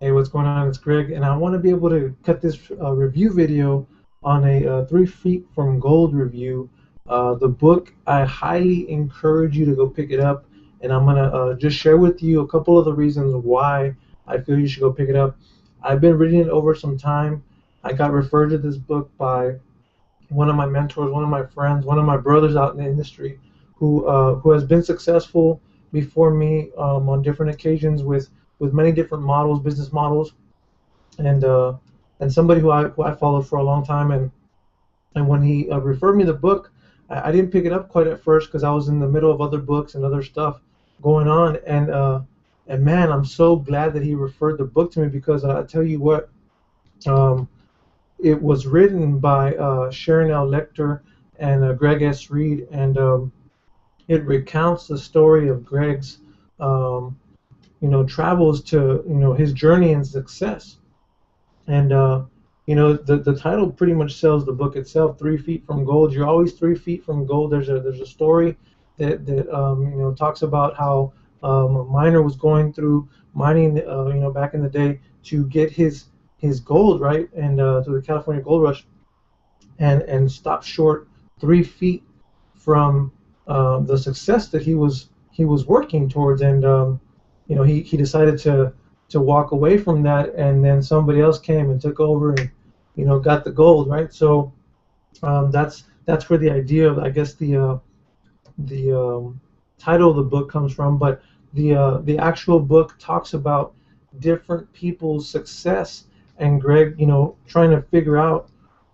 Hey, what's going on? It's Greg, and I want to be able to cut this review video on a 3 Feet from Gold review. The book, I highly encourage you to go pick it up, and I'm gonna just share with you a couple of the reasons why I feel you should go pick it up. I've been reading it over some time. I got referred to this book by one of my mentors, one of my friends, one of my brothers out in the industry, who has been successful before me on different occasions with many different models, business models, and uh, and somebody who I followed for a long time. And when he referred me the book, I didn't pick it up quite at first because I was in the middle of other books and other stuff going on. And man, I'm so glad that he referred the book to me because I tell you what. Um, it was written by Sharon L. Lecter and Greg S. Reed, and it recounts the story of Greg's, um, travels to, his journey and success. And the title pretty much sells the book itself. 3 Feet from Gold. You're always 3 feet from gold. There's a story that talks about how a miner was going through mining, back in the day to get his gold, right, and through the California Gold Rush, and stopped short 3 feet from the success that he was working towards. And he decided to walk away from that, and then somebody else came and took over and got the gold, right? So that's where the idea of, I guess, the title of the book comes from. But the actual book talks about different people's success, and Greg, trying to figure out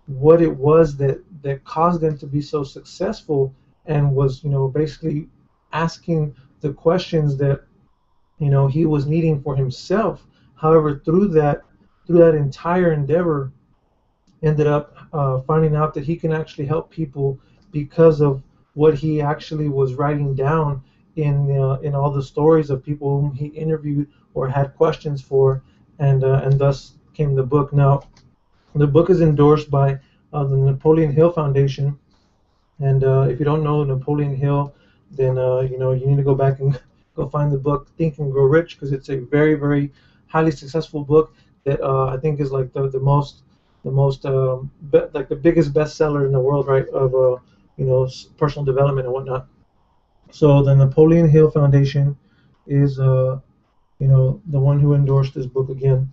what it was that caused them to be so successful, and was basically asking the questions that he was needing for himself. However, through that entire endeavor, ended up finding out that he can actually help people because of what he actually was writing down in all the stories of people whom he interviewed or had questions for, and thus came the book. Now, the book is endorsed by the Napoleon Hill Foundation, and if you don't know Napoleon Hill, then you need to go back and go find the book Think and Grow Rich, because it's a very, very highly successful book that I think is like the most like the biggest bestseller in the world, right? Of personal development and whatnot. So the Napoleon Hill Foundation is the one who endorsed this book again,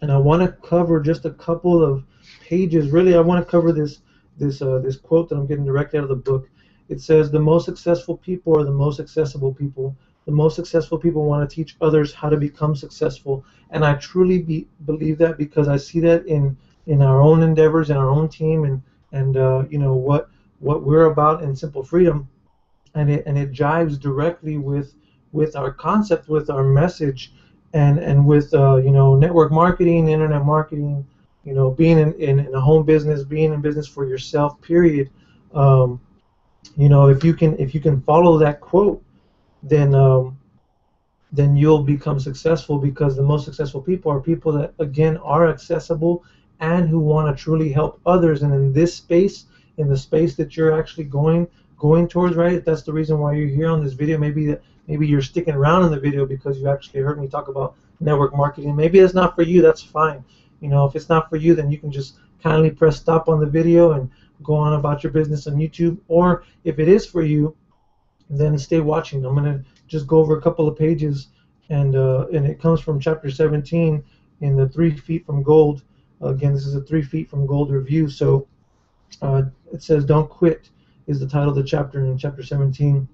and I want to cover just a couple of pages. Really, I want to cover this quote that I'm getting directly out of the book. It says, "The most successful people are the most accessible people. The most successful people want to teach others how to become successful." And I truly believe that, because I see that in our own endeavors, in our own team, and what we're about in Simple Freedom, and it jives directly with our concept, with our message, and with network marketing, internet marketing, being in a home business, being in business for yourself, period. um, if you can follow that quote, then then you'll become successful, because the most successful people are people that, again, are accessible and who want to truly help others. And in this space, in the space that you're actually going towards, right? That's the reason why you're here on this video. Maybe you're sticking around in the video because you actually heard me talk about network marketing. Maybe it's not for you. That's fine. If it's not for you, then you can just kindly press stop on the video and go on about your business on YouTube. Or if it is for you, then stay watching. I'm gonna just go over a couple of pages, and it comes from chapter 17 in the 3 Feet from Gold. Again, this is a 3 Feet from Gold review. So it says, "Don't quit" is the title of the chapter in chapter 17.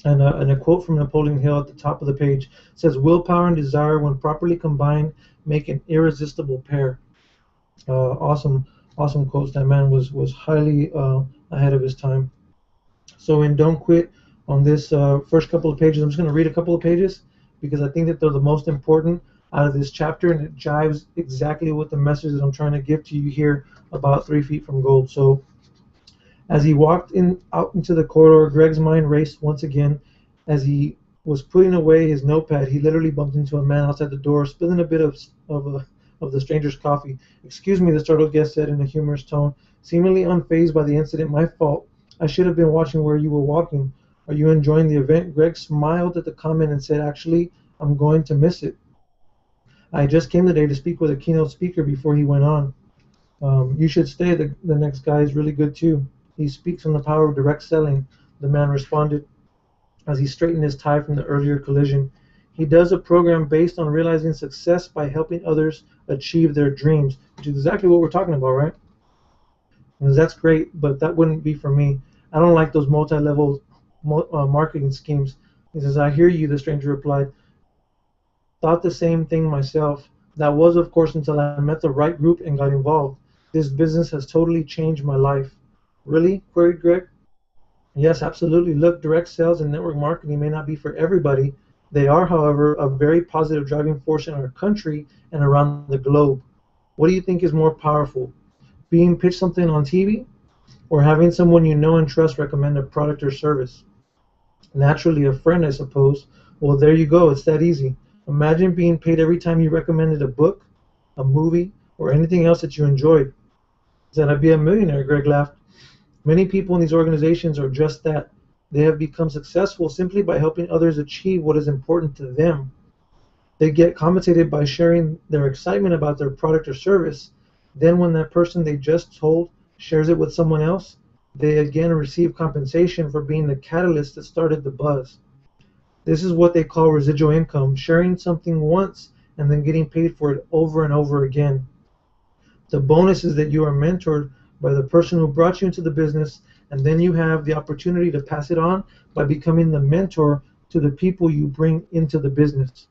And a quote from Napoleon Hill at the top of the page says, "Willpower and desire, when properly combined, make an irresistible pair." Awesome, awesome quotes. That man was highly ahead of his time. So in Don't Quit, on this first couple of pages, I'm just going to read a couple of pages because I think that they're the most important out of this chapter, and it jives exactly with the message that I'm trying to give to you here about 3 Feet from Gold. So as he walked out into the corridor, Greg's mind raced once again. As he was putting away his notepad, he literally bumped into a man outside the door, spilling a bit of the stranger's coffee. "Excuse me," the startled guest said in a humorous tone, seemingly unfazed by the incident. "My fault. I should have been watching where you were walking. Are you enjoying the event?" Greg smiled at the comment and said, "Actually, I'm going to miss it." I just came today to speak with a keynote speaker before he went on. You should stay. The next guy is really good too. He speaks on the power of direct selling. The man responded as he straightened his tie from the earlier collision. He does a program based on realizing success by helping others achieve their dreams, which is exactly what we're talking about, right? And that's great, but that wouldn't be for me. I don't like those multi-level marketing schemes. He says, I hear you, the stranger replied. Thought the same thing myself. That was, of course, until I met the right group and got involved. This business has totally changed my life. Really? Queried Greg. Yes, absolutely. Look, direct sales and network marketing may not be for everybody. They are, however, a very positive driving force in our country and around the globe. What do you think is more powerful? Being pitched something on TV or having someone you know and trust recommend a product or service? Naturally, a friend, I suppose. Well, there you go. It's that easy. Imagine being paid every time you recommended a book, a movie, or anything else that you enjoyed. Said I'd be a millionaire, Greg laughed. Many people in these organizations are just that. They have become successful simply by helping others achieve what is important to them. They get compensated by sharing their excitement about their product or service. Then when that person they just told shares it with someone else, they again receive compensation for being the catalyst that started the buzz. This is what they call residual income, sharing something once and then getting paid for it over and over again. The bonus is that you are mentored by the person who brought you into the business, and then you have the opportunity to pass it on by becoming the mentor to the people you bring into the business.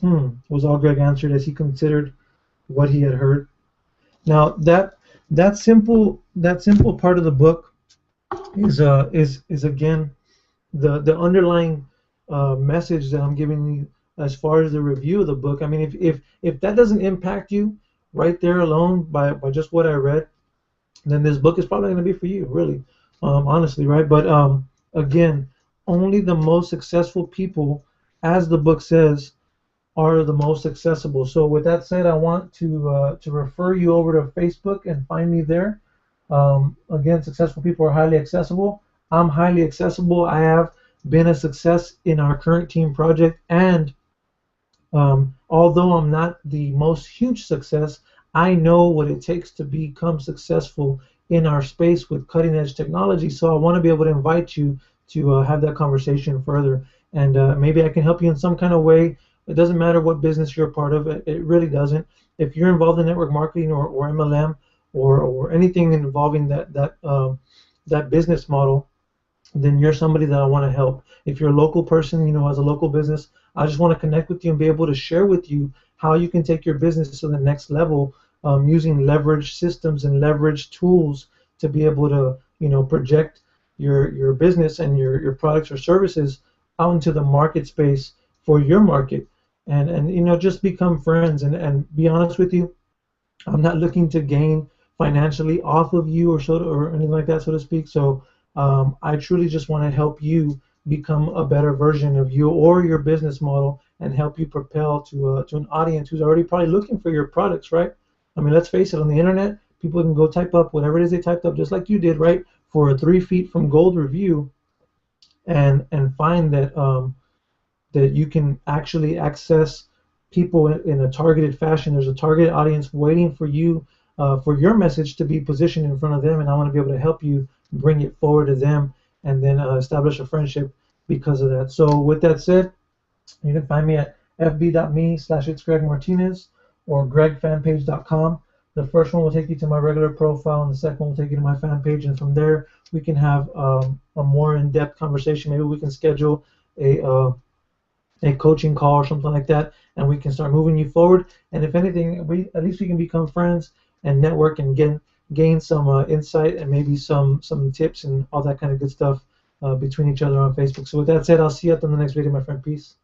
Was all Greg answered as he considered what he had heard. Now that simple part of the book is again the underlying message that I'm giving you as far as the review of the book. I mean, if that doesn't impact you right there alone by just what I read, then this book is probably going to be for you, really, honestly, right? But again, only the most successful people, as the book says, are the most accessible. So with that said, I want to refer you over to Facebook and find me there. Again, successful people are highly accessible. I'm highly accessible. I have been a success in our current team project, and although I'm not the most huge success, I know what it takes to become successful in our space with cutting edge technology. So I want to be able to invite you to have that conversation further, and maybe I can help you in some kind of way. It doesn't matter what business you're a part of. It really doesn't. If you're involved in network marketing or MLM or anything involving that business model, then you're somebody that I want to help. If you're a local person, has a local business, I just want to connect with you and be able to share with you how you can take your business to the next level using leverage systems and leverage tools to be able to, project your business and your products or services out into the market space for your market. And just become friends and be honest with you. I'm not looking to gain financially off of you or anything like that, so to speak. So I truly just want to help you become a better version of you or your business model and help you propel to an audience who's already probably looking for your products, right? I mean, let's face it, on the internet, people can go type up whatever it is they typed up, just like you did, right, for a 3 feet from gold review and find that that you can actually access people in a targeted fashion. There's a targeted audience waiting for you, for your message to be positioned in front of them, and I want to be able to help you bring it forward to them and then establish a friendship because of that. So with that said, you can find me at fb.me/itsgregmartinez or gregfanpage.com. The first one will take you to my regular profile, and the second one will take you to my fan page, and from there we can have a more in-depth conversation. Maybe we can schedule a coaching call or something like that, and we can start moving you forward. And if anything, at least we can become friends and network and gain some insight and maybe some tips and all that kind of good stuff between each other on Facebook. So with that said, I'll see you up on the next video, my friend. Peace.